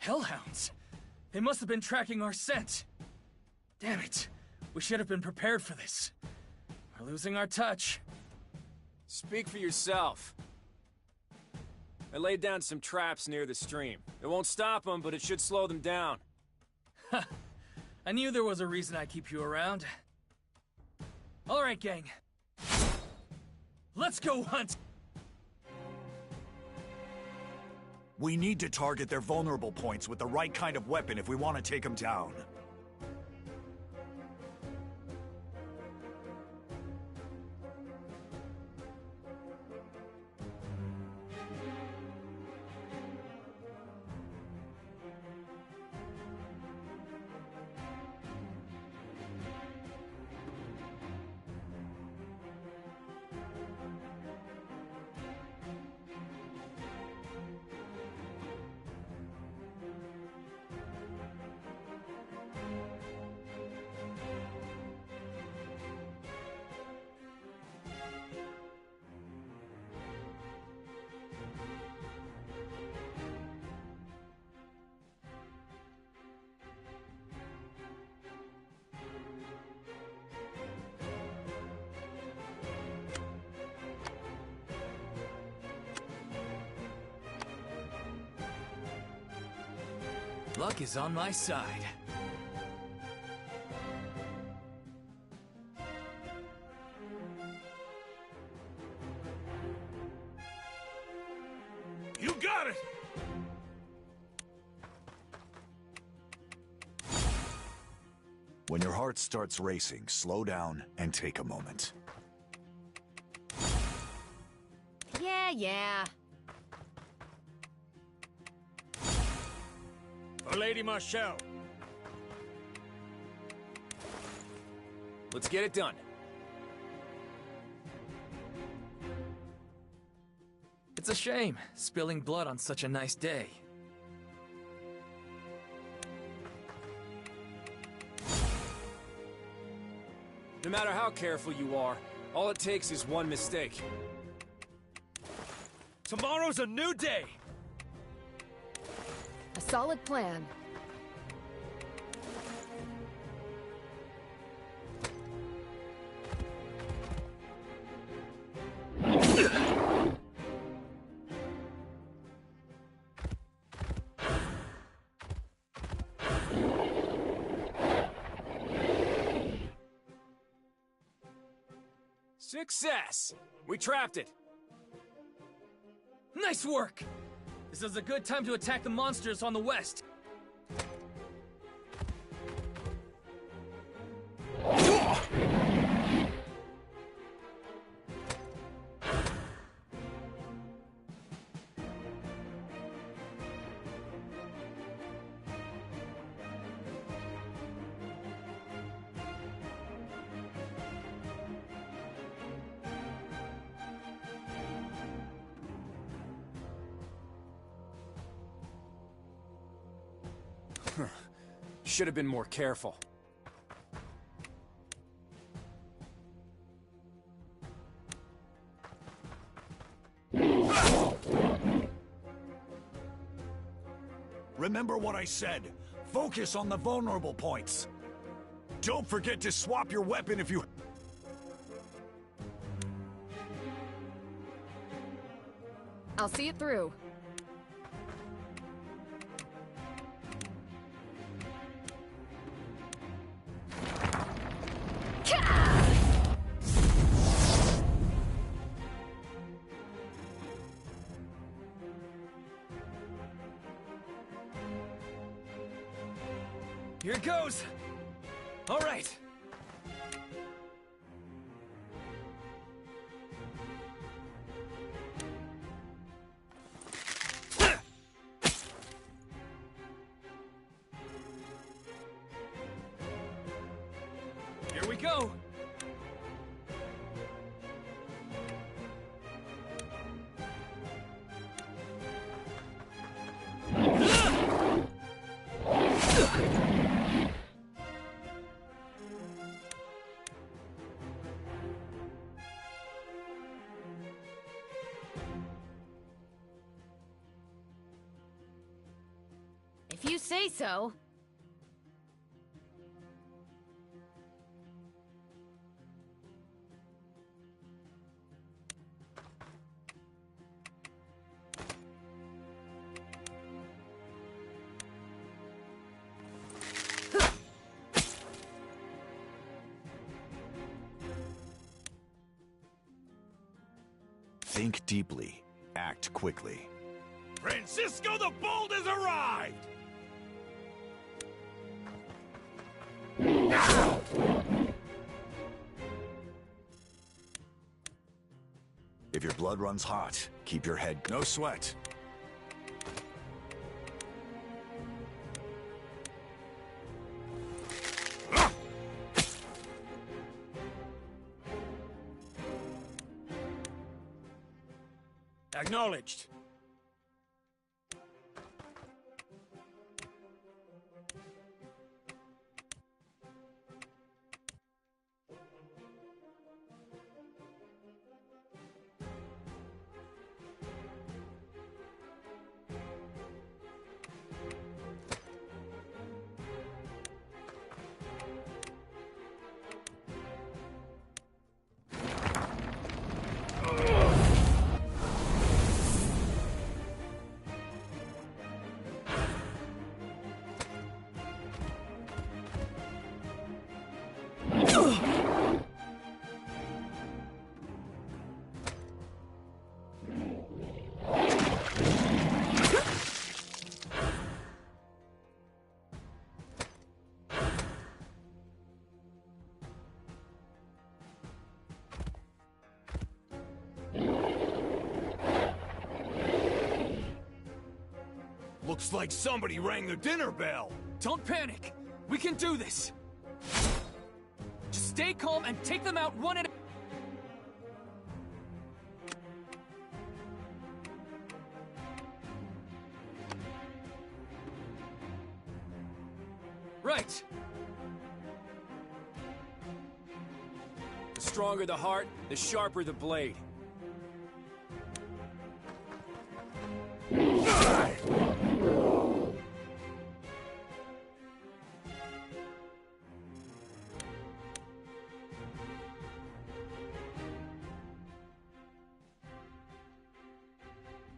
Hellhounds! They must have been tracking our scent. Damn it. We should have been prepared for this. We're losing our touch. Speak for yourself. I laid down some traps near the stream. It won't stop them, but it should slow them down. Ha! I knew there was a reason I keep you around. Alright, gang. Let's go hunt! We need to target their vulnerable points with the right kind of weapon if we want to take them down. Luck is on my side. You got it! When your heart starts racing, slow down and take a moment. Yeah. For Lady Marshall. Let's get it done. It's a shame, spilling blood on such a nice day. No matter how careful you are, all it takes is one mistake. Tomorrow's a new day! A solid plan. Success! We trapped it. Nice work! This is a good time to attack the monsters on the west. Should have been more careful. Remember what I said. Focus on the vulnerable points. Don't forget to swap your weapon if you... I'll see it through. Here it goes! All right! Here we go! If If you say so. Think deeply. Act quickly. Francisco the Bold has arrived! If your blood runs hot, keep your head... No sweat. Acknowledged. Looks like somebody rang the dinner bell. Don't panic! We can do this! Just stay calm and take them out one at a... Right! The stronger the heart, the sharper the blade.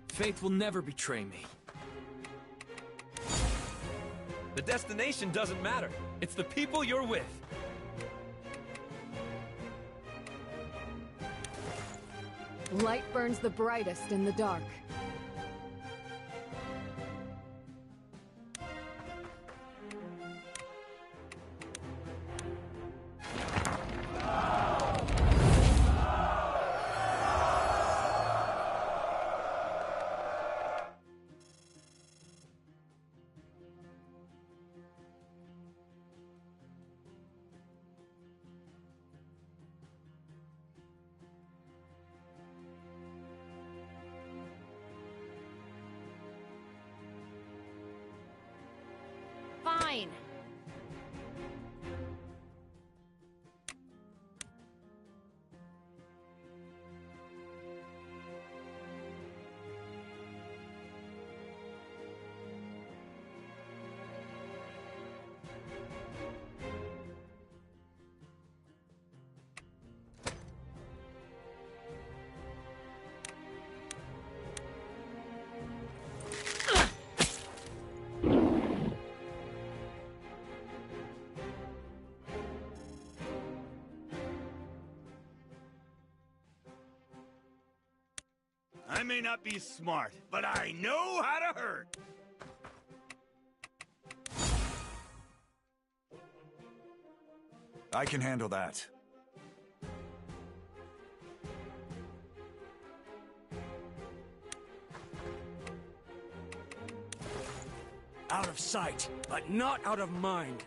Faith will never betray me. The destination doesn't matter. It's the people you're with. Light burns the brightest in the dark. Fine. I may not be smart, but I know how to hurt. I can handle that. Out of sight, but not out of mind.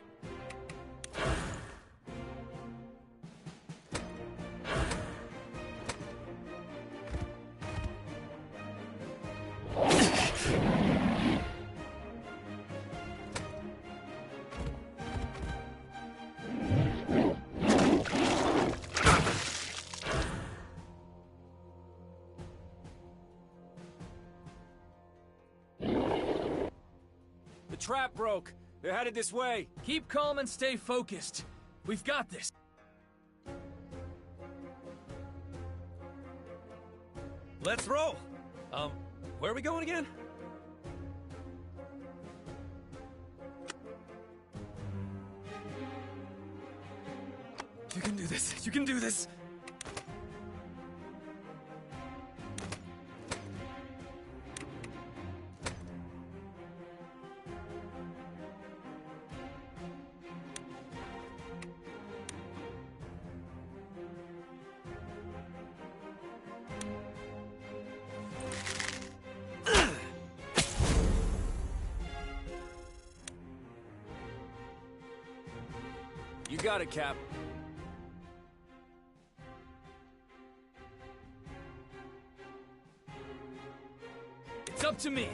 trap broke. They're headed this way. Keep calm and stay focused. We've got this. Let's roll! Where are we going again? You can do this. You can do this. You got it, Cap. It's up to me.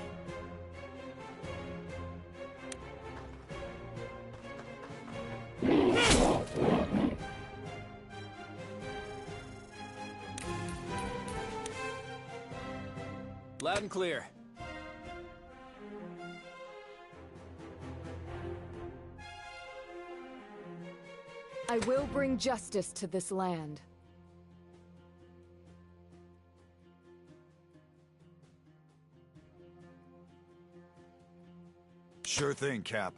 Loud and clear. I will bring justice to this land. Sure thing, Cap.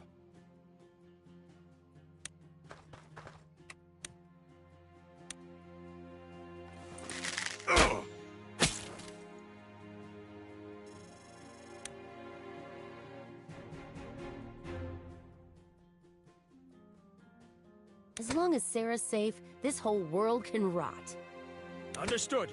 As long as Sarah's safe, this whole world can rot. Understood.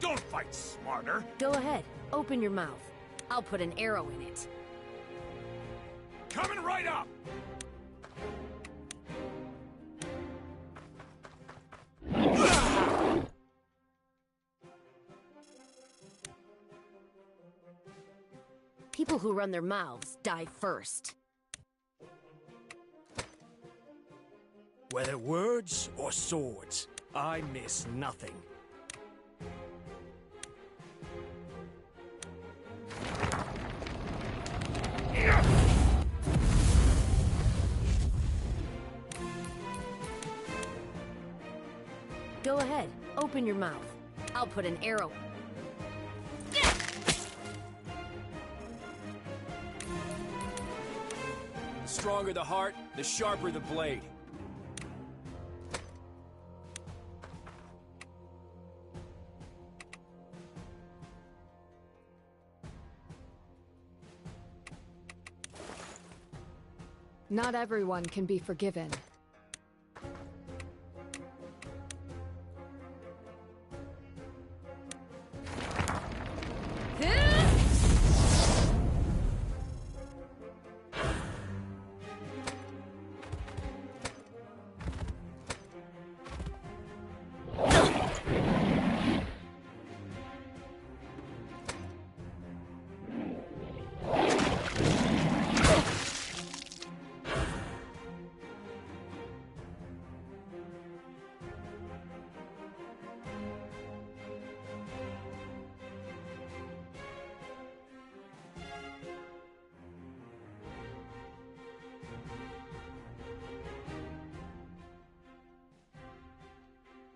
Don't fight smarter. Go ahead, open your mouth. I'll put an arrow in it. Coming right up! People who run their mouths die first. Whether words or swords, I miss nothing. Go ahead, open your mouth. I'll put an arrow. The stronger the heart, the sharper the blade. Not everyone can be forgiven.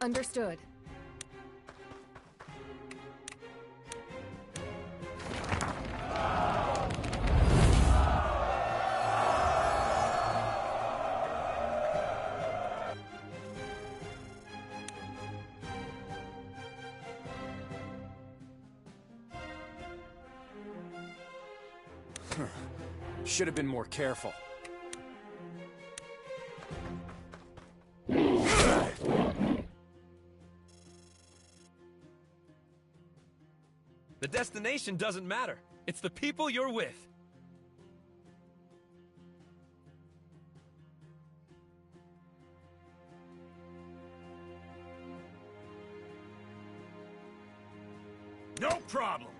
Understood. Should have been more careful. The destination doesn't matter. It's the people you're with. No problem.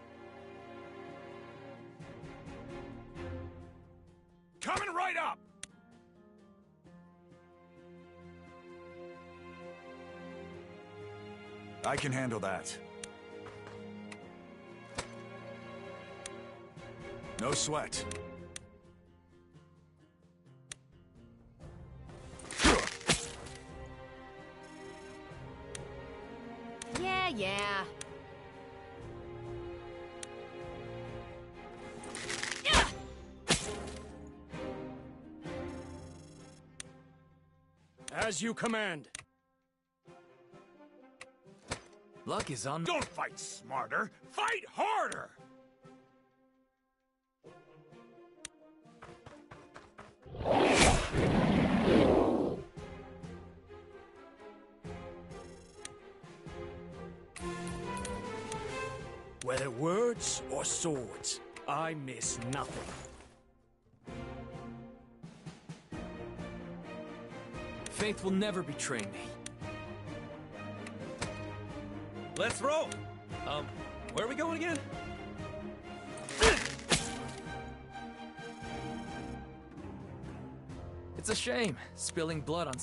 Coming right up! I can handle that. No sweat. Yeah. As you command. Luck is on. Don't fight smarter, fight harder! Whether words or swords, I miss nothing. Faith will never betray me. Let's roll! Where are we going again? It's a shame, spilling blood on...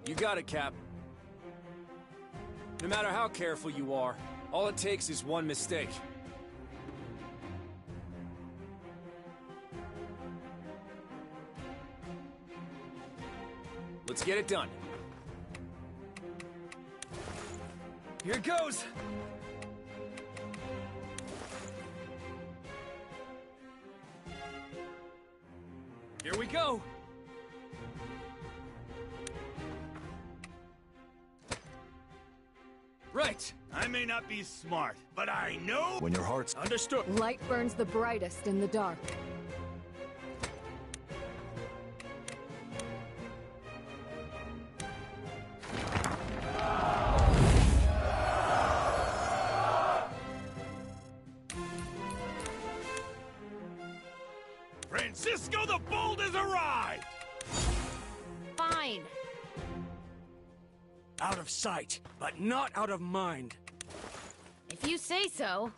You got it, Cap. No matter how careful you are, all it takes is one mistake. Let's get it done. Here it goes! Here we go! Right! I may not be smart, but I know... When your heart's... Understood. Light burns the brightest in the dark. Francisco the Bold has arrived! Fine. Out of sight, but not out of mind. If you say so.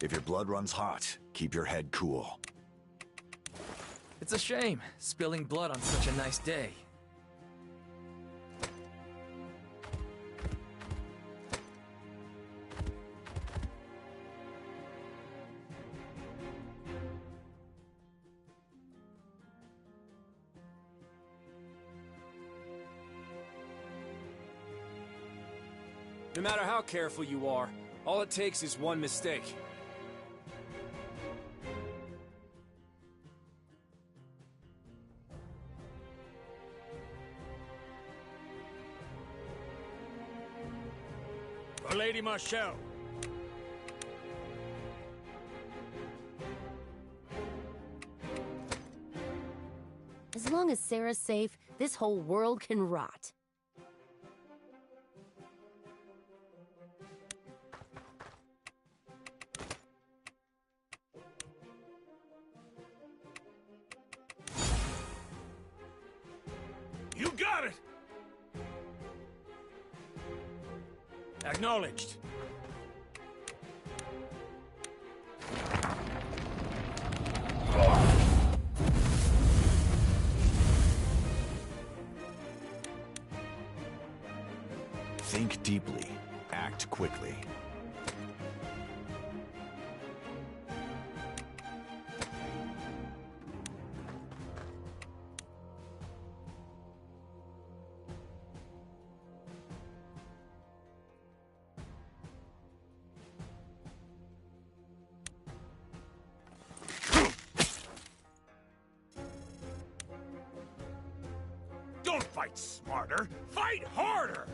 If your blood runs hot, keep your head cool. It's a shame, spilling blood on such a nice day. No matter how careful you are, all it takes is one mistake. For Lady Marshall. As long as Sarah's safe, this whole world can rot. You got it! Acknowledged. Think deeply. Act quickly. Don't fight smarter, fight harder!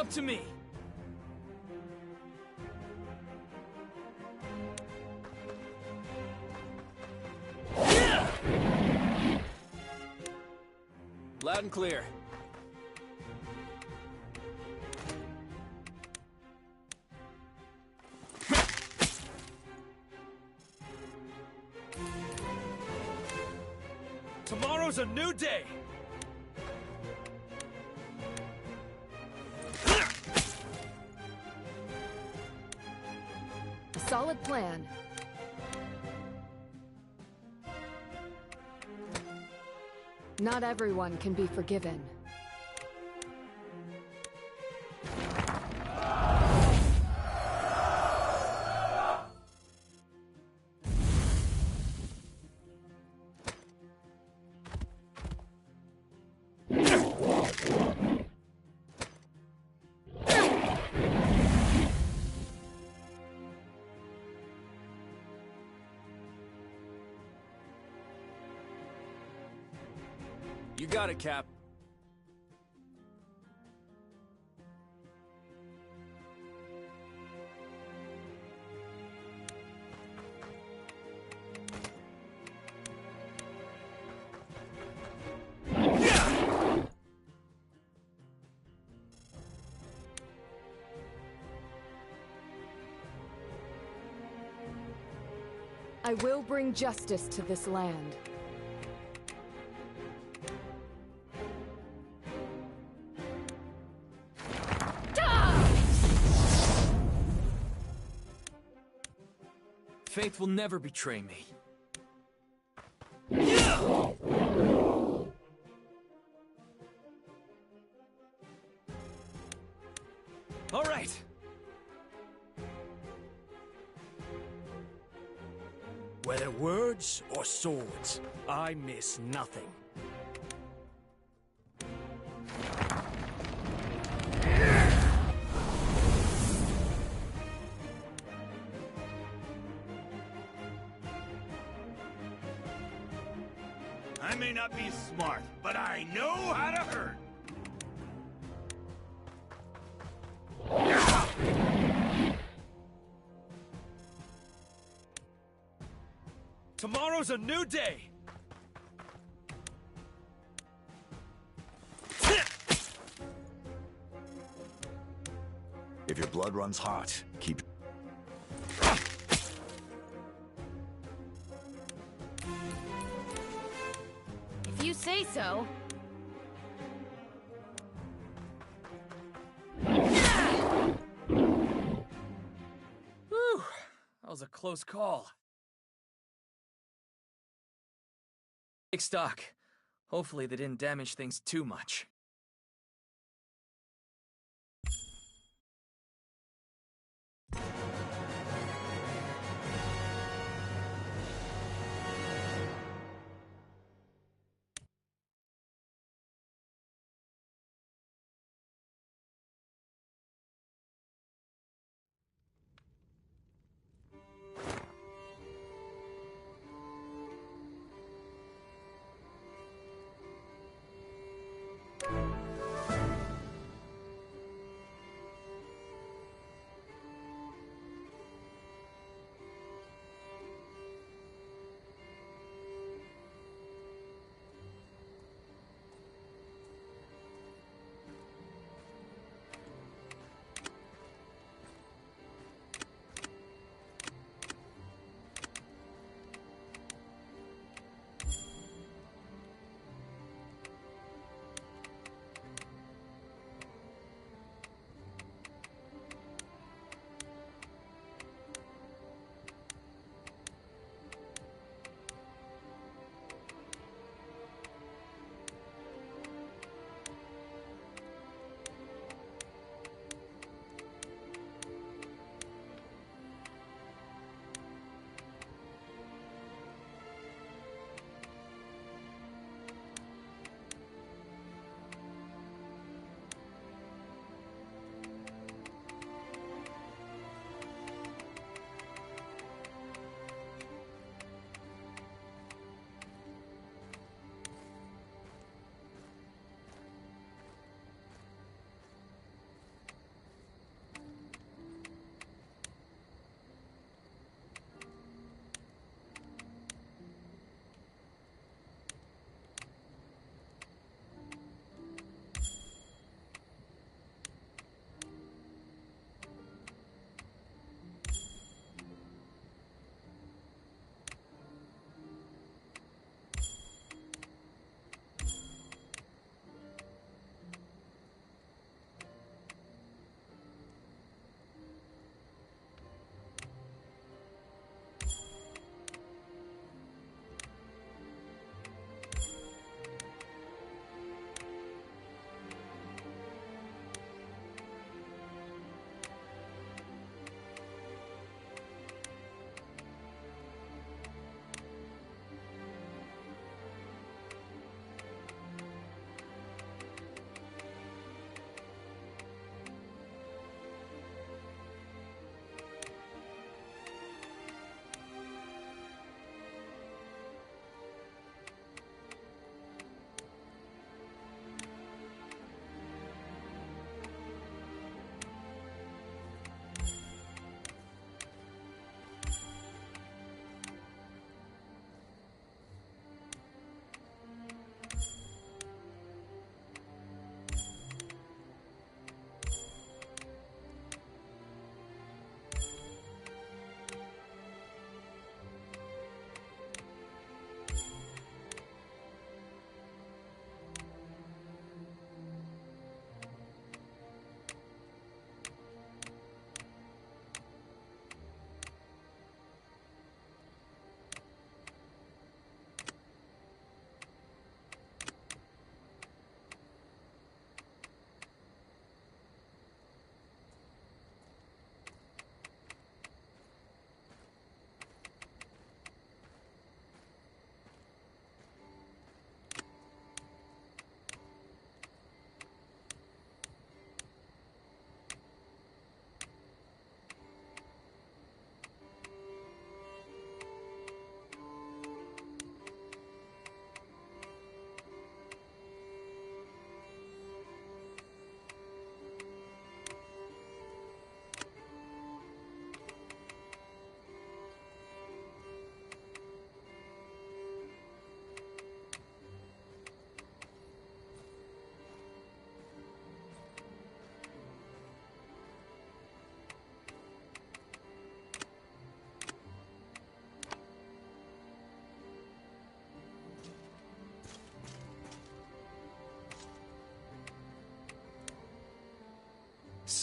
up to me! Loud and clear. Tomorrow's a new day! A solid plan. Not everyone can be forgiven. You got it, Cap. I will bring justice to this land. Faith will never betray me. All right! Whether words or swords, I miss nothing. I may not be smart, but I know how to hurt. Tomorrow's a new day! If your blood runs hot, keep... If you say so. Whew, that was a close call. Take stock. Hopefully they didn't damage things too much.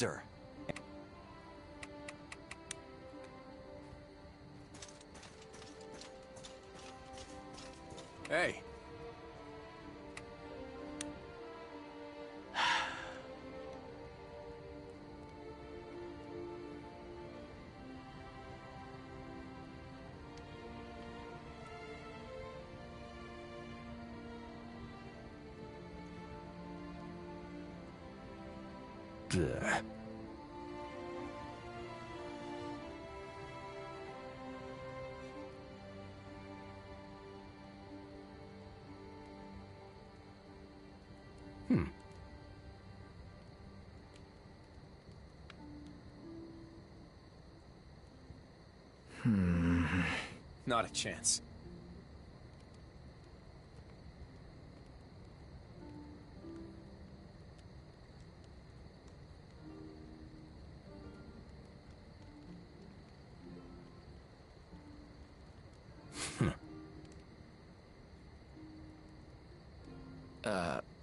sir. Hey. Duh. Not a chance.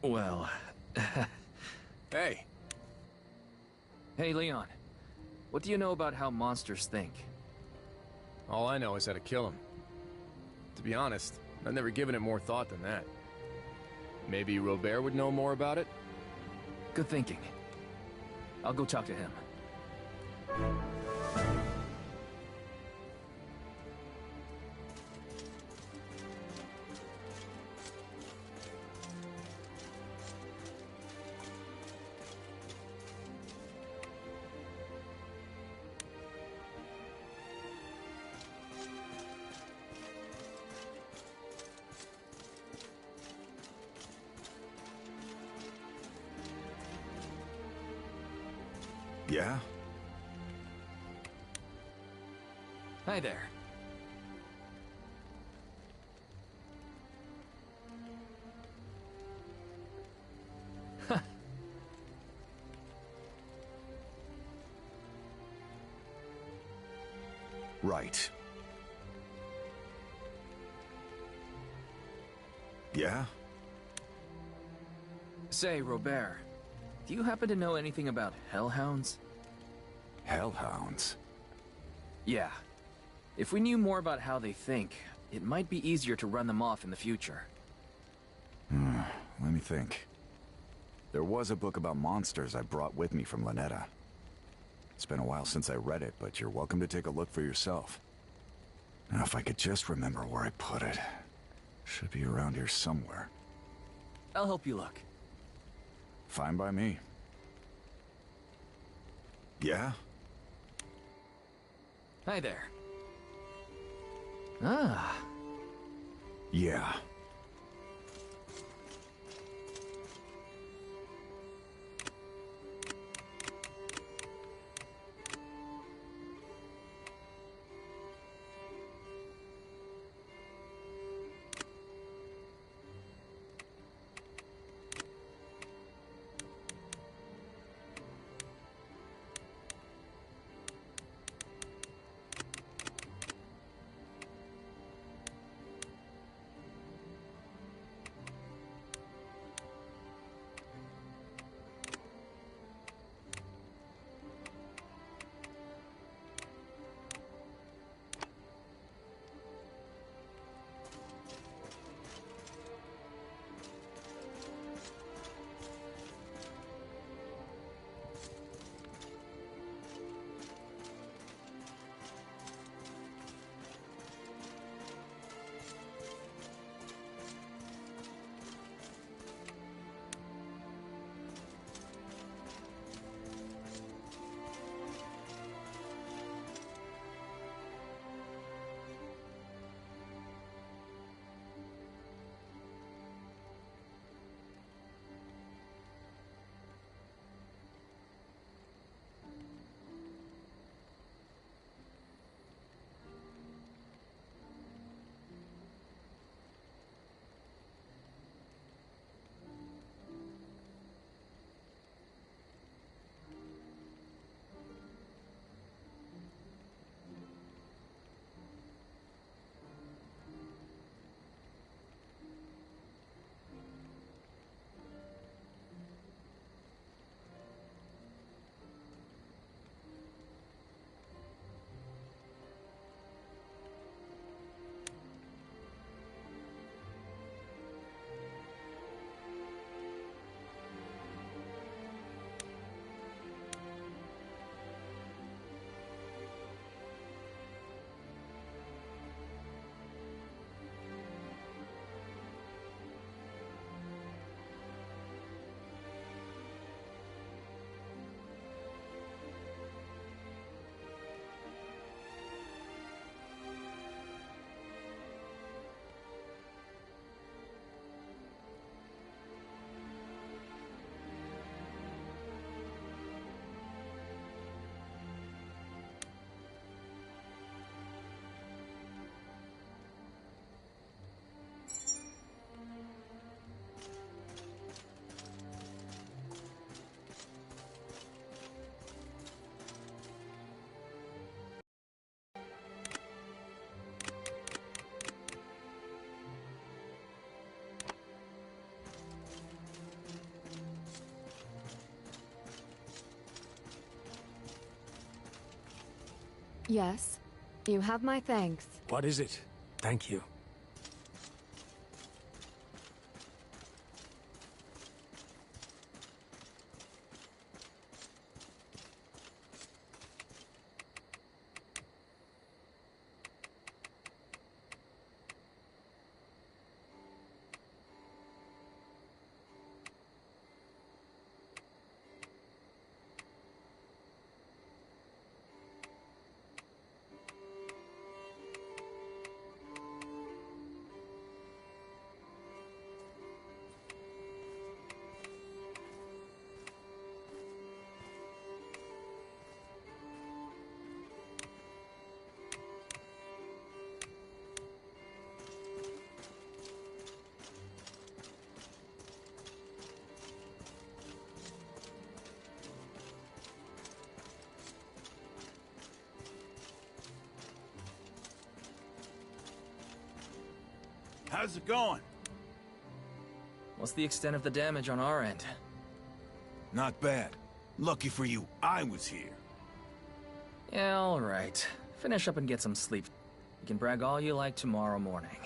Well... Hey. Hey, Leon. What do you know about how monsters think? All I know is how to kill him. To be honest, I've never given it more thought than that. Maybe Robert would know more about it? Good thinking. I'll go talk to him. Yeah? Hi there. Right. Yeah? Say, Robert, do you happen to know anything about hellhounds? Hellhounds? Yeah. If we knew more about how they think, it might be easier to run them off in the future. Let me think. There was a book about monsters I brought with me from Lynetta. It's been a while since I read it, but you're welcome to take a look for yourself. Now, if I could just remember where I put it. Should be around here somewhere. I'll help you look. Fine by me. Yeah? Hi there. Ah. Yeah. Yes. You have my thanks. What is it? Thank you. How's it going? What's the extent of the damage on our end? Not bad. Lucky for you, I was here. Yeah, alright. Finish up and get some sleep. You can brag all you like tomorrow morning.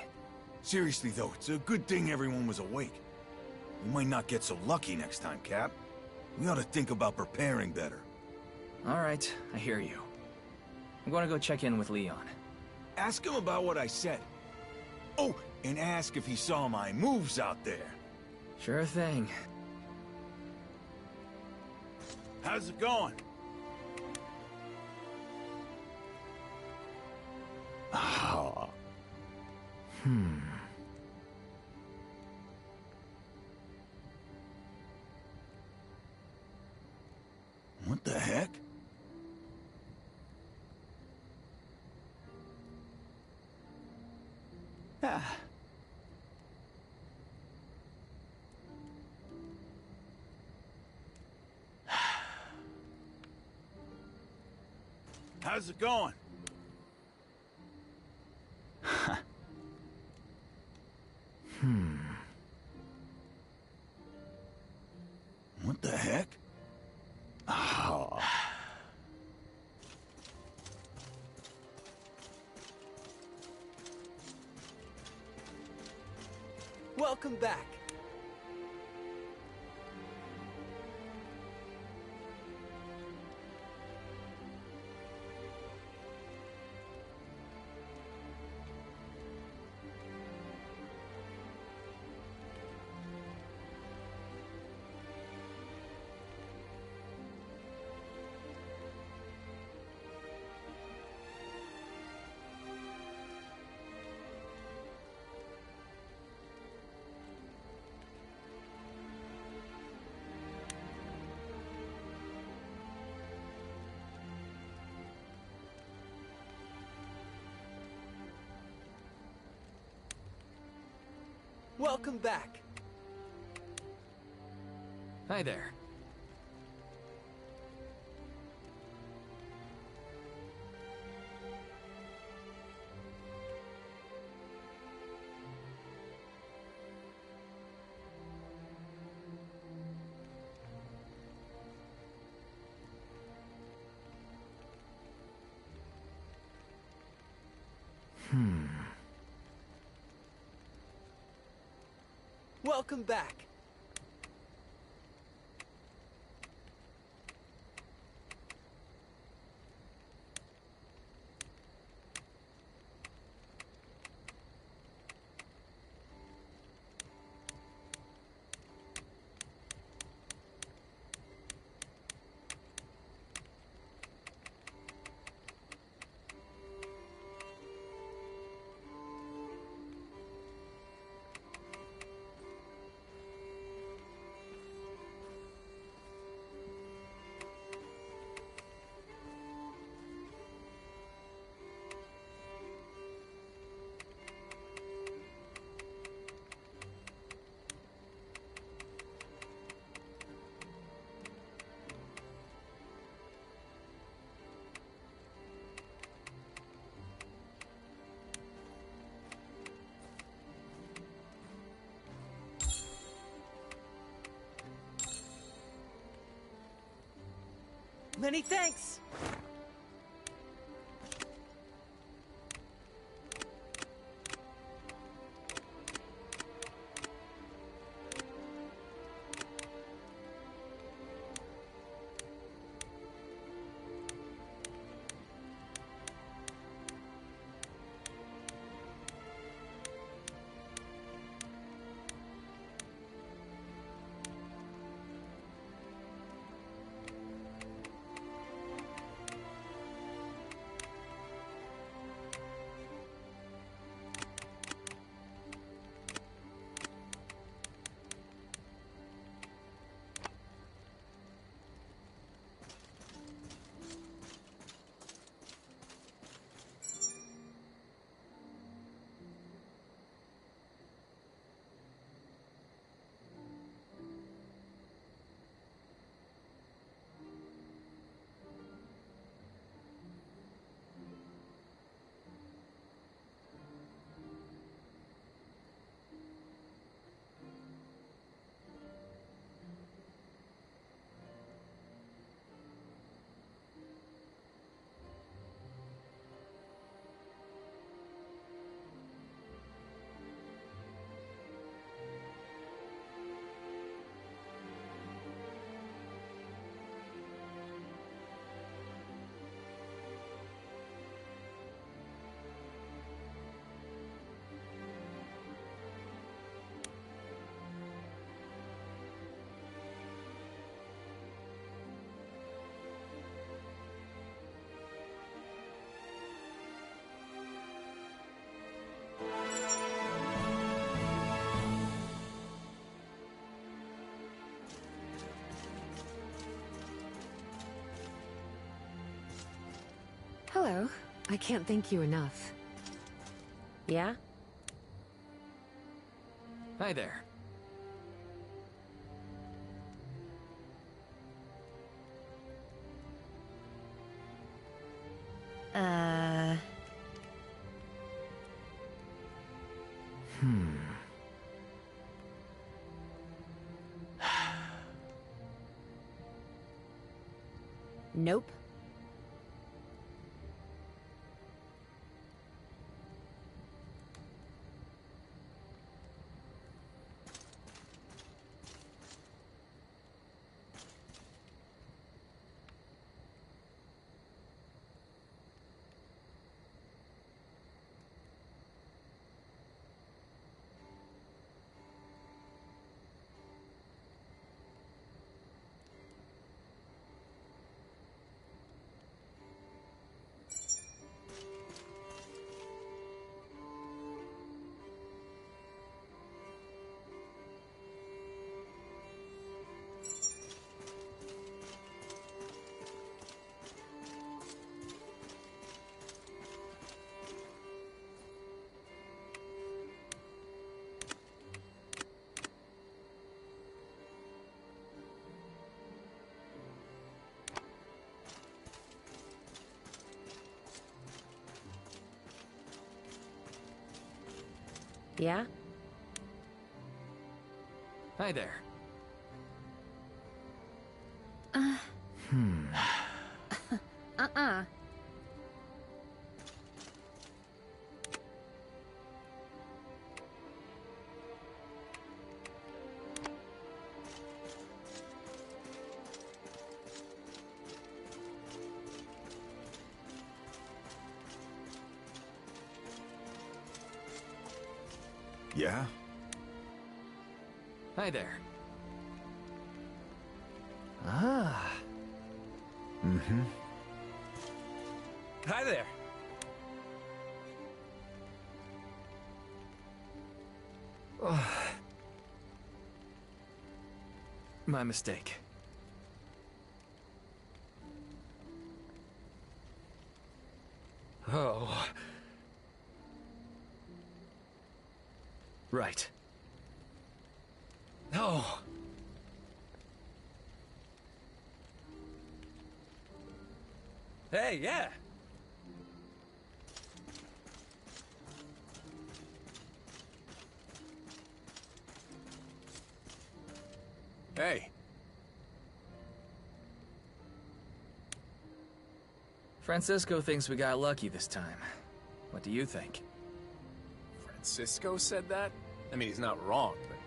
Seriously though, it's a good thing everyone was awake. We might not get so lucky next time, Cap. We ought to think about preparing better. Alright, I hear you. I'm gonna go check in with Leon. Ask him about what I said. Oh, and ask if he saw my moves out there. Sure thing. How's it going? Ah. What the heck? Ah. How's it going? What the heck? Ah. Welcome back. Welcome back. Hi there. Welcome back. Many thanks. Hello. I can't thank you enough. Yeah? Hi there. Nope. Yeah? Hi there. Uh-uh. Yeah? Hi there. Ah. Mm-hmm. Hi there. My mistake. Oh. Right. Oh. Hey, yeah. Hey, Francisco thinks we got lucky this time. What do you think? Francisco said that? I mean, he's not wrong, but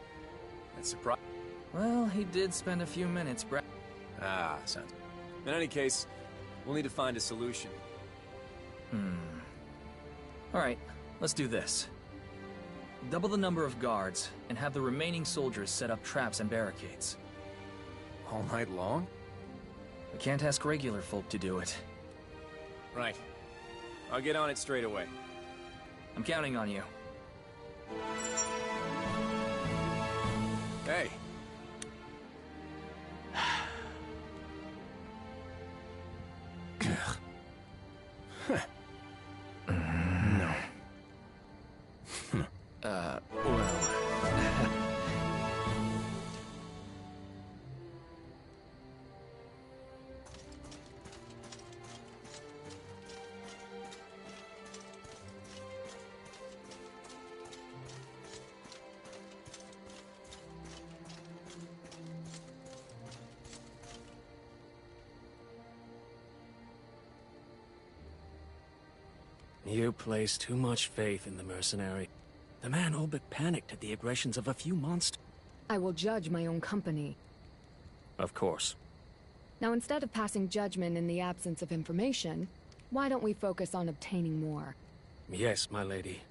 that's surprising. Well, he did spend a few minutes Ah, sounds... In any case, we'll need to find a solution. Alright, let's do this. Double the number of guards, and have the remaining soldiers set up traps and barricades. All night long? We can't ask regular folk to do it. Right. I'll get on it straight away. I'm counting on you. Hey. No. Well... You place too much faith in the mercenary. The man all but panicked at the aggressions of a few monsters. I will judge my own company. Of course. Now, instead of passing judgment in the absence of information, why don't we focus on obtaining more? Yes, my lady.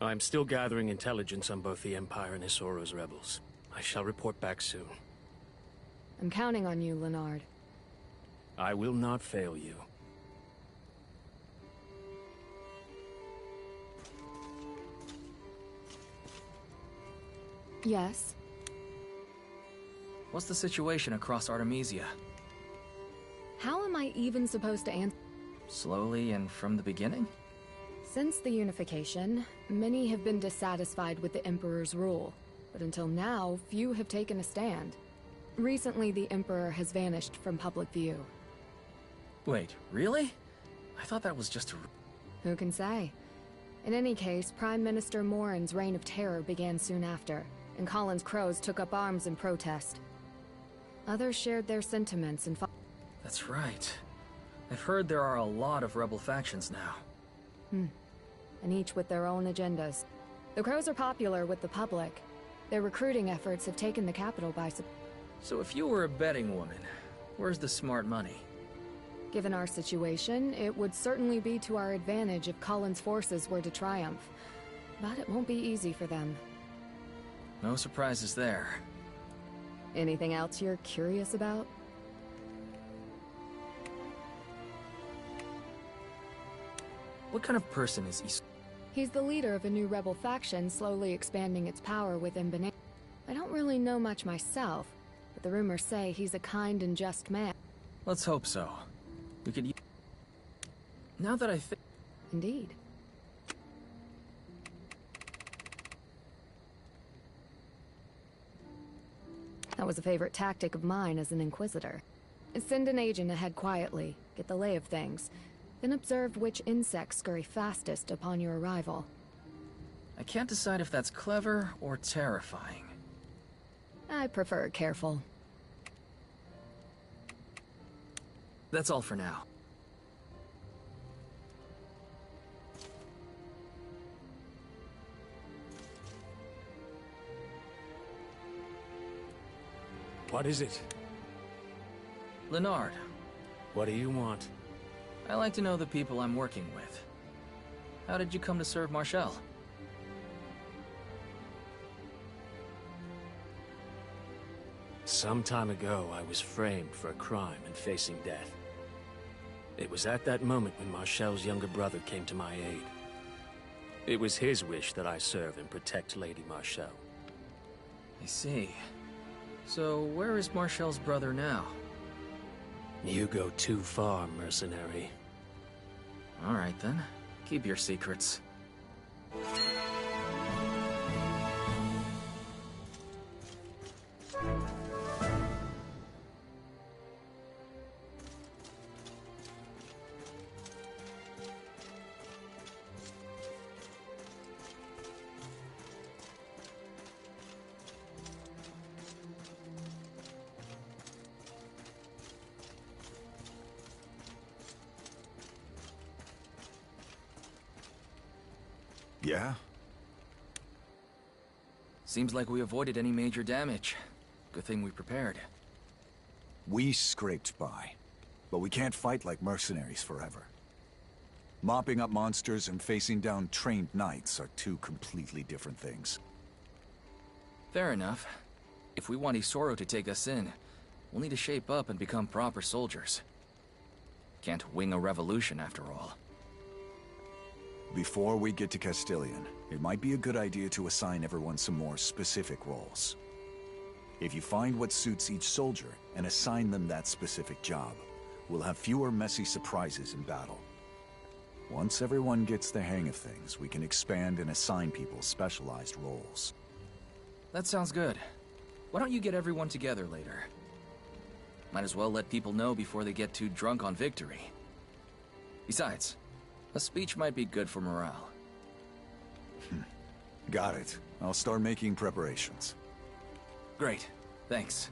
I'm still gathering intelligence on both the Empire and Isoro's rebels. I shall report back soon. I'm counting on you, Leonard. I will not fail you. Yes? What's the situation across Artemisia? How am I even supposed to answer? Slowly and from the beginning? Since the unification, many have been dissatisfied with the Emperor's rule, but until now, few have taken a stand. Recently, the Emperor has vanished from public view. Wait, really? I thought that was just a... Who can say? In any case, Prime Minister Morin's reign of terror began soon after, and Colin's Crows took up arms in protest. Others shared their sentiments and fought. That's right. I've heard there are a lot of rebel factions now. And each with their own agendas. The Crows are popular with the public. Their recruiting efforts have taken the capital by surprise. So if you were a betting woman, where's the smart money? Given our situation, it would certainly be to our advantage if Colin's forces were to triumph. But it won't be easy for them. No surprises there. Anything else you're curious about? What kind of person is he? He's the leader of a new rebel faction slowly expanding its power within Benin. I don't really know much myself, but the rumors say he's a kind and just man. Let's hope so. We could... Now that I think... Indeed. That was a favorite tactic of mine as an Inquisitor. Send an agent ahead quietly, get the lay of things, then observe which insects scurry fastest upon your arrival. I can't decide if that's clever or terrifying. I prefer careful. That's all for now. What is it? Leonard, What do you want? I like to know the people I'm working with. How did you come to serve Marshall? Some time ago, I was framed for a crime and facing death. It was at that moment when Marshall's younger brother came to my aid. It was his wish that I serve and protect Lady Marshall. I see. So, where is Marshall's brother now? You go too far, mercenary. All right, then. Keep your secrets. Yeah? Seems like we avoided any major damage. Good thing we prepared. We scraped by, but we can't fight like mercenaries forever. Mopping up monsters and facing down trained knights are two completely different things. Fair enough. If we want Isoro to take us in, we'll need to shape up and become proper soldiers. Can't wing a revolution after all. Before we get to Castilian, it might be a good idea to assign everyone some more specific roles. If you find what suits each soldier and assign them that specific job, we'll have fewer messy surprises in battle. Once everyone gets the hang of things, we can expand and assign people specialized roles. That sounds good. Why don't you get everyone together later? Might as well let people know before they get too drunk on victory. Besides, a speech might be good for morale. Got it. I'll start making preparations. Great. Thanks.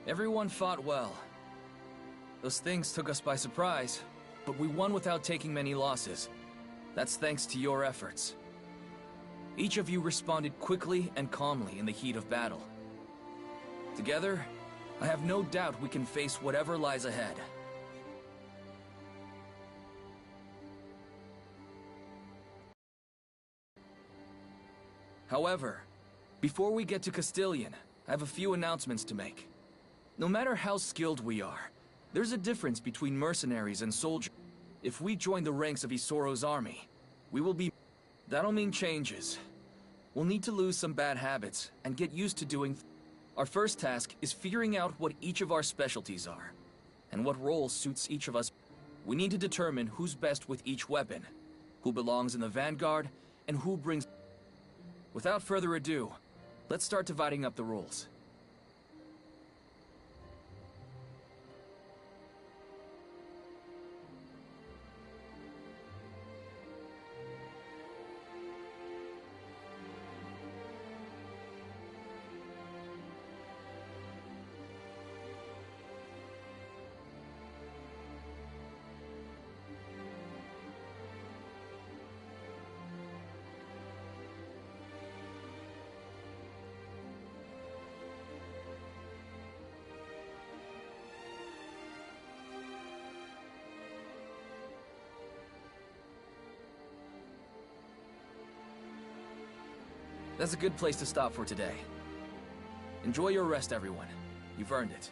Everyone fought well. Those things took us by surprise, but we won without taking many losses. That's thanks to your efforts. Each of you responded quickly and calmly in the heat of battle. Together, I have no doubt we can face whatever lies ahead. However, before we get to Castilian, I have a few announcements to make. No matter how skilled we are, there's a difference between mercenaries and soldiers. If we join the ranks of Isoro's army, we will be... That'll mean changes. We'll need to lose some bad habits and get used to doing... Our first task is figuring out what each of our specialties are, and what role suits each of us. We need to determine who's best with each weapon, who belongs in the vanguard, and who brings... Without further ado, let's start dividing up the roles. That's a good place to stop for today. Enjoy your rest, everyone. You've earned it.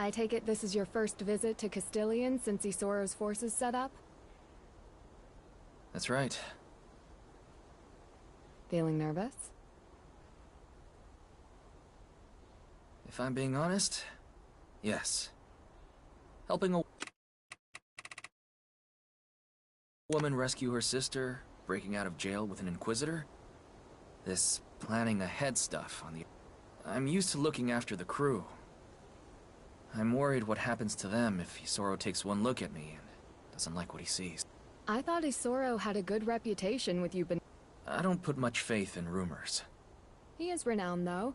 I take it this is your first visit to Castilian since Isoro's forces set up? That's right. Feeling nervous? If I'm being honest, yes. Helping a woman rescue her sister, breaking out of jail with an Inquisitor? This planning ahead stuff on the... I'm used to looking after the crew. I'm worried what happens to them if Isoro takes one look at me and doesn't like what he sees. I thought Isoro had a good reputation with you, but... I don't put much faith in rumors. He is renowned, though.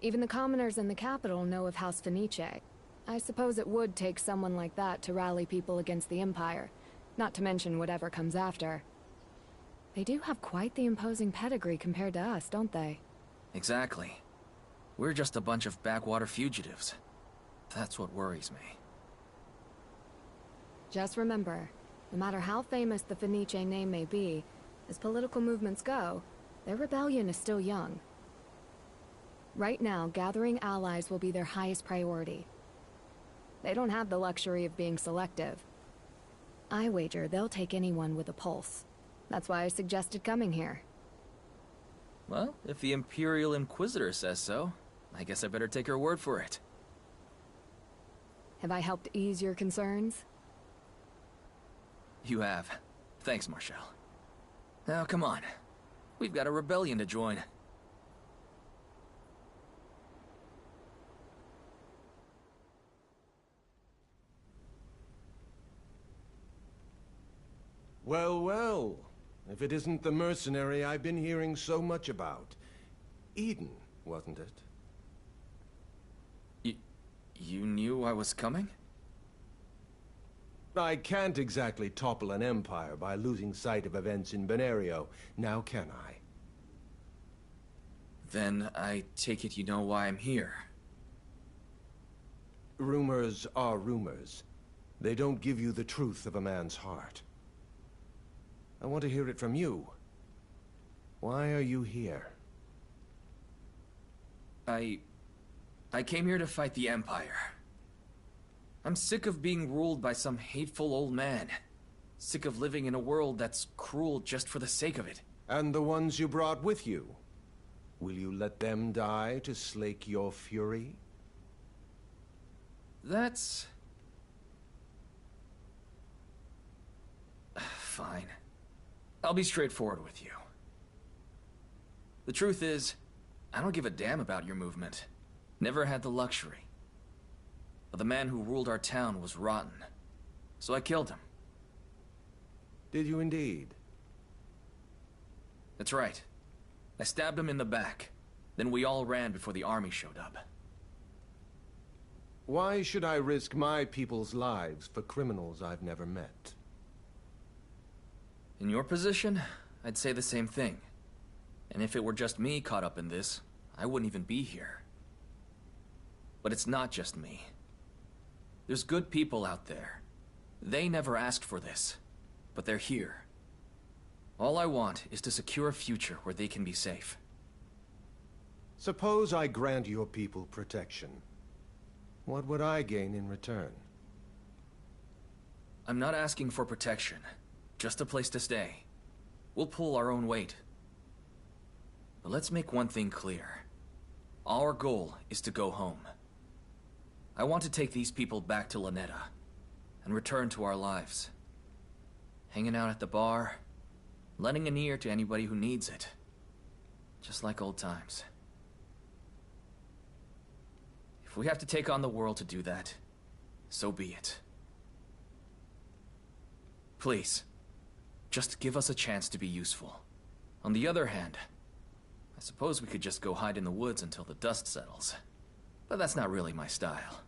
Even the commoners in the capital know of House Fenice. I suppose it would take someone like that to rally people against the Empire, not to mention whatever comes after. They do have quite the imposing pedigree compared to us, don't they? Exactly. We're just a bunch of backwater fugitives. That's what worries me. Just remember, no matter how famous the Fenice name may be, as political movements go, their rebellion is still young. Right now, gathering allies will be their highest priority. They don't have the luxury of being selective. I wager they'll take anyone with a pulse. That's why I suggested coming here. Well, if the Imperial Inquisitor says so, I guess I better take her word for it. Have I helped ease your concerns? You have. Thanks, Marshal. Now, come on. We've got a rebellion to join. Well, well. If it isn't the mercenary I've been hearing so much about. Eden, wasn't it? You knew I was coming? I can't exactly topple an empire by losing sight of events in Benario, now can I? Then I take it you know why I'm here. Rumors are rumors. They don't give you the truth of a man's heart. I want to hear it from you. Why are you here? I came here to fight the Empire. I'm sick of being ruled by some hateful old man. Sick of living in a world that's cruel just for the sake of it. And the ones you brought with you? Will you let them die to slake your fury? That's... fine. I'll be straightforward with you. The truth is, I don't give a damn about your movement. Never had the luxury. But the man who ruled our town was rotten. So I killed him. Did you indeed? That's right. I stabbed him in the back. Then we all ran before the army showed up. Why should I risk my people's lives for criminals I've never met? In your position, I'd say the same thing. And if it were just me caught up in this, I wouldn't even be here. But it's not just me. There's good people out there. They never asked for this, but they're here. All I want is to secure a future where they can be safe. Suppose I grant your people protection. What would I gain in return? I'm not asking for protection, just a place to stay. We'll pull our own weight. But let's make one thing clear. Our goal is to go home. I want to take these people back to Lanetta and return to our lives. Hanging out at the bar, lending an ear to anybody who needs it. Just like old times. If we have to take on the world to do that, so be it. Please, just give us a chance to be useful. On the other hand, I suppose we could just go hide in the woods until the dust settles. But that's not really my style.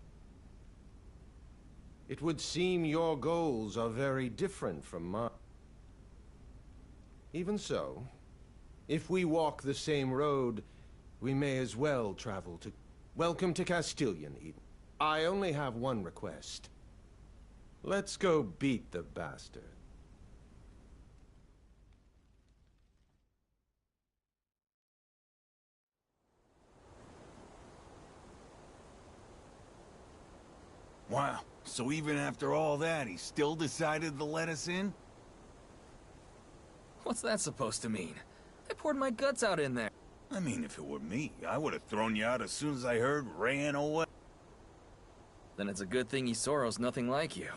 It would seem your goals are very different from mine. Even so, if we walk the same road, we may as well travel to... Welcome to Castilian, Eden. I only have one request. Let's go beat the bastard. Wow, so even after all that, he still decided to let us in? What's that supposed to mean? I poured my guts out in there. I mean, if it were me, I would have thrown you out as soon as I heard ran away. Then it's a good thing Isoro's nothing like you.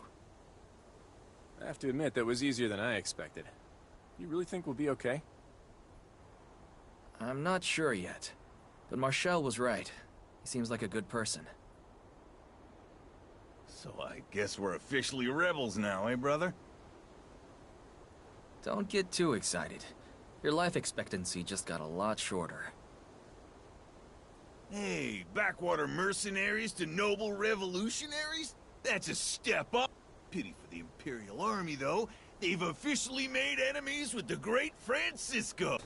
I have to admit, that was easier than I expected. You really think we'll be okay? I'm not sure yet. But Marshall was right. He seems like a good person. So I guess we're officially rebels now, eh, brother? Don't get too excited. Your life expectancy just got a lot shorter. Hey, backwater mercenaries to noble revolutionaries? That's a step up. Pity for the Imperial Army, though. They've officially made enemies with the great Francisco.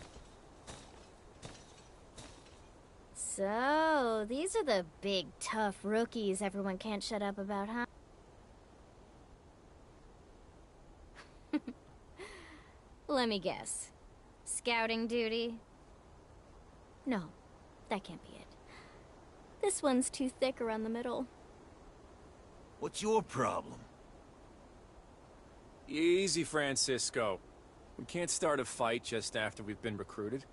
So, these are the big, tough rookies everyone can't shut up about, huh? Let me guess. Scouting duty? No, that can't be it. This one's too thick around the middle. What's your problem? Easy, Francisco. We can't start a fight just after we've been recruited.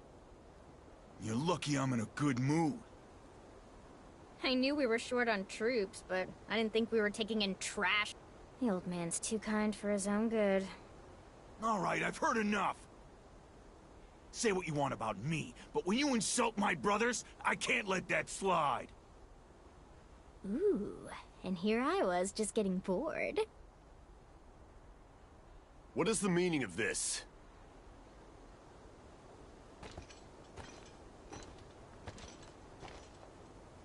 You're lucky I'm in a good mood. I knew we were short on troops, but I didn't think we were taking in trash. The old man's too kind for his own good. All right, I've heard enough. Say what you want about me, but when you insult my brothers, I can't let that slide. Ooh, and here I was just getting bored. What is the meaning of this?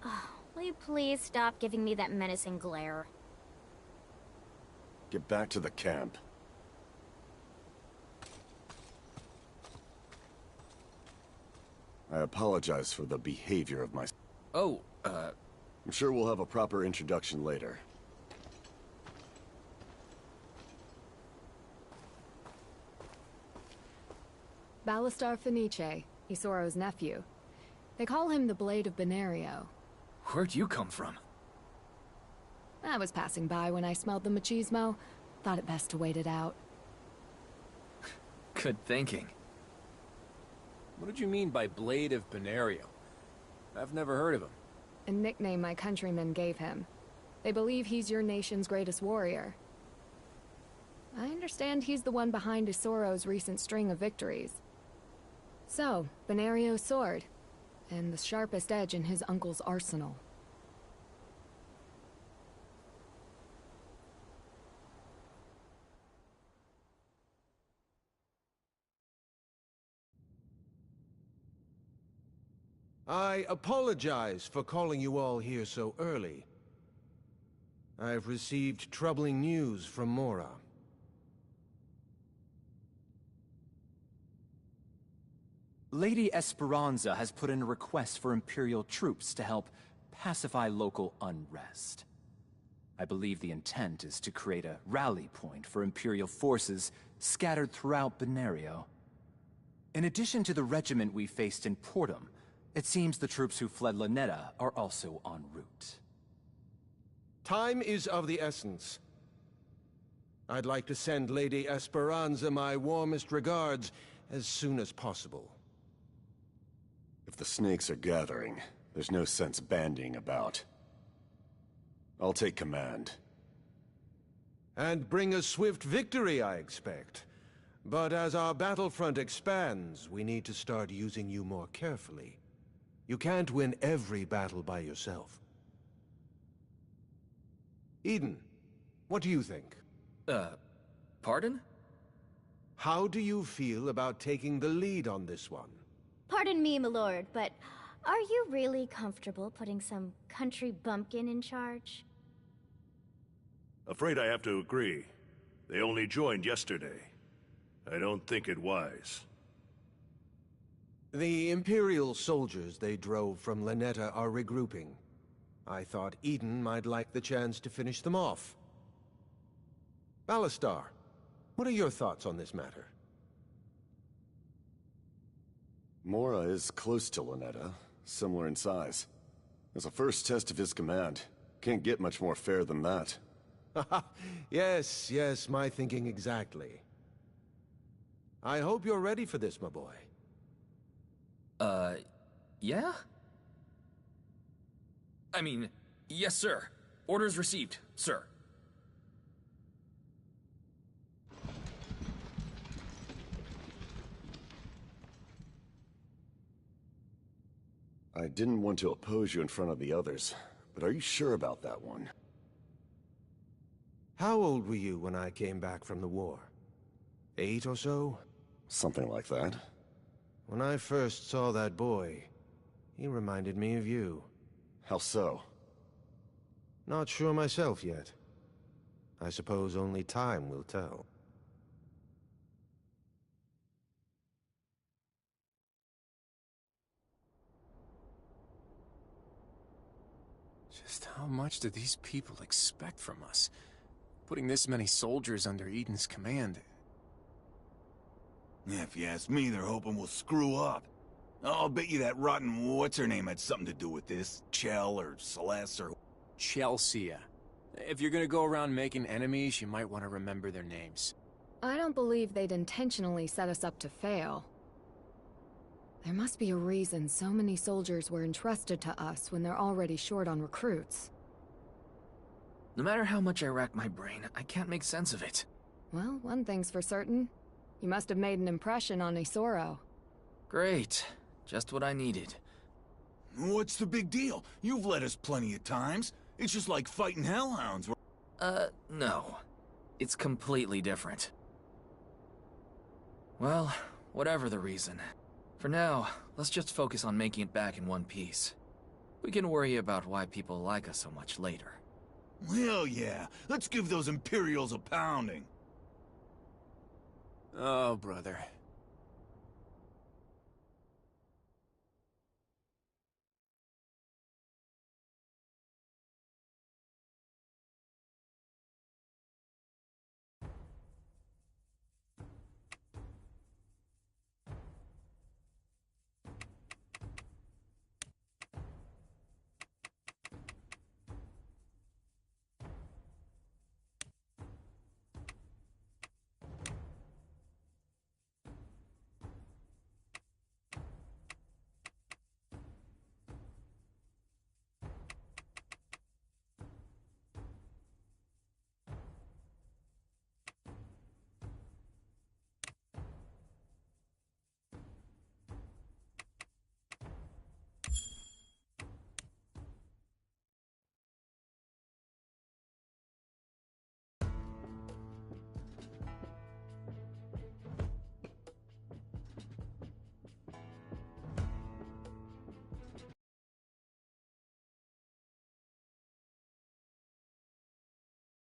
Oh, will you please stop giving me that menacing glare? Get back to the camp. I apologize for the behavior of my... Oh, I'm sure we'll have a proper introduction later. Ballastar Fenice, Isoro's nephew. They call him the Blade of Benario. where'd you come from? I was passing by when I smelled the machismo. Thought it best to wait it out. Good thinking. What did you mean by Blade of Benario? I've never heard of him. A nickname my countrymen gave him. They believe he's your nation's greatest warrior. I understand he's the one behind Isoro's recent string of victories. So, Benario's sword, and the sharpest edge in his uncle's arsenal. I apologize for calling you all here so early. I've received troubling news from Mora. Lady Esperanza has put in a request for Imperial troops to help pacify local unrest. I believe the intent is to create a rally point for Imperial forces scattered throughout Benario. In addition to the regiment we faced in Portum, it seems the troops who fled Lanetta are also en route. Time is of the essence. I'd like to send Lady Esperanza my warmest regards as soon as possible. If the snakes are gathering, there's no sense bandying about. I'll take command. And bring a swift victory, I expect. But as our battlefront expands, we need to start using you more carefully. You can't win every battle by yourself. Eden, what do you think? Pardon? How do you feel about taking the lead on this one? Pardon me, my lord, but are you really comfortable putting some country bumpkin in charge? Afraid I have to agree. They only joined yesterday. I don't think it wise. The Imperial soldiers they drove from Lanetta are regrouping. I thought Eden might like the chance to finish them off. Ballastar, what are your thoughts on this matter? Mora is close to Lanetta, similar in size. As a first test of his command, can't get much more fair than that. Yes, my thinking exactly. I hope you're ready for this, my boy. Yeah? I mean, yes, sir. Orders received, sir. I didn't want to oppose you in front of the others, but are you sure about that one? How old were you when I came back from the war? 8 or so? Something like that. When I first saw that boy, he reminded me of you. How so? Not sure myself yet. I suppose only time will tell. Just how much do these people expect from us? Putting this many soldiers under Eden's command... Yeah, if you ask me, they're hoping we'll screw up. I'll bet you that rotten what's-her-name had something to do with this. Chell or Celeste or... Chelsea. If you're gonna go around making enemies, you might want to remember their names. I don't believe they'd intentionally set us up to fail. There must be a reason so many soldiers were entrusted to us when they're already short on recruits. No matter how much I rack my brain, I can't make sense of it. Well, one thing's for certain. You must have made an impression on Isoro. Great. Just what I needed. What's the big deal? You've led us plenty of times. It's just like fighting hellhounds. No. It's completely different. Well, whatever the reason. For now, let's just focus on making it back in one piece. We can worry about why people like us so much later. Hell yeah, let's give those Imperials a pounding. Oh, brother.